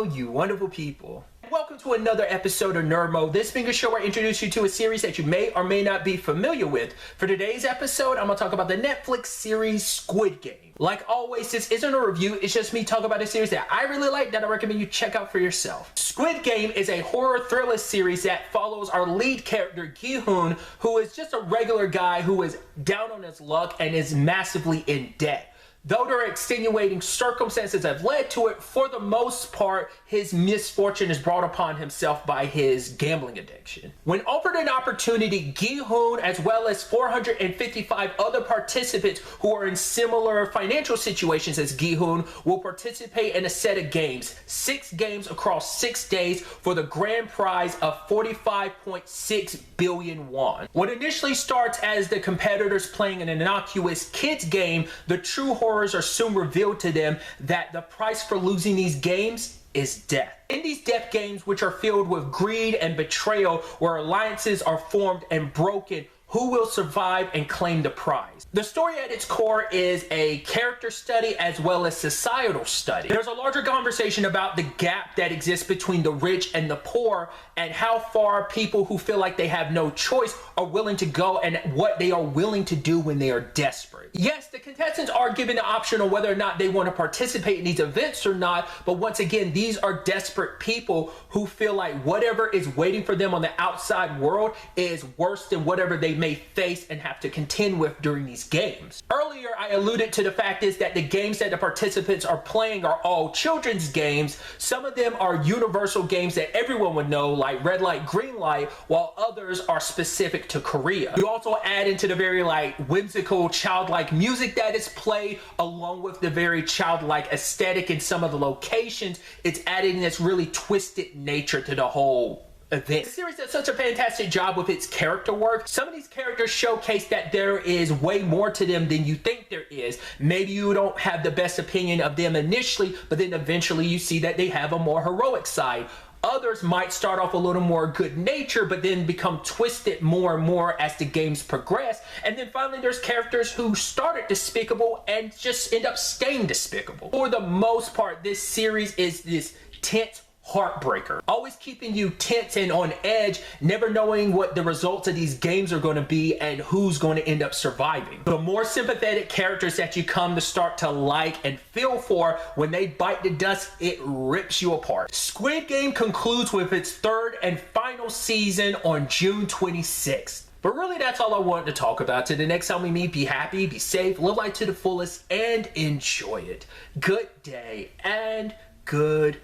Hello, you wonderful people. Welcome to another episode of Nerd Mode. This being a show where I introduce you to a series that you may or may not be familiar with. For today's episode, I'm going to talk about the Netflix series Squid Game. Like always, this isn't a review, it's just me talking about a series that I really like that I recommend you check out for yourself. Squid Game is a horror thriller series that follows our lead character, Gi-hoon, who is just a regular guy who is down on his luck and is massively in debt. Though there are extenuating circumstances that have led to it, for the most part, his misfortune is brought upon himself by his gambling addiction. When offered an opportunity, Gi-hoon, as well as 455 other participants who are in similar financial situations as Gi-hoon, will participate in a set of games. 6 games across 6 days for the grand prize of 45.6 billion won. What initially starts as the competitors playing an innocuous kids game, the true horrors are soon revealed to them that the price for losing these games is death. In these death games, which are filled with greed and betrayal, where alliances are formed and broken, who will survive and claim the prize? The story at its core is a character study as well as societal study. There's a larger conversation about the gap that exists between the rich and the poor and how far people who feel like they have no choice are willing to go and what they are willing to do when they are desperate. Yes, the contestants are given the option on whether or not they want to participate in these events or not, but once again, these are desperate people who feel like whatever is waiting for them on the outside world is worse than whatever they may face and have to contend with during these games. Earlier, I alluded to the fact is that the games that the participants are playing are all children's games. Some of them are universal games that everyone would know, like red light, green light, while others are specific to Korea. You also add into the very whimsical, childlike music that is played, along with the very childlike aesthetic in some of the locations. It's adding this really twisted nature to the whole event. The series does such a fantastic job with its character work. Some of these characters showcase that there is way more to them than you think there is. Maybe you don't have the best opinion of them initially, but then eventually you see that they have a more heroic side. Others might start off a little more good nature, but then become twisted more and more as the games progress. And then finally, there's characters who started despicable and just end up staying despicable. For the most part, this series is this tense heartbreaker, always keeping you tense and on edge, never knowing what the results of these games are going to be and who's going to end up surviving. The more sympathetic characters that you come to start to like and feel for, when they bite the dust, it rips you apart. Squid Game concludes with its 3rd and final season on June 26th. But really, that's all I wanted to talk about. Till the next time we meet, be happy, be safe, live life to the fullest, and enjoy it. Good day and good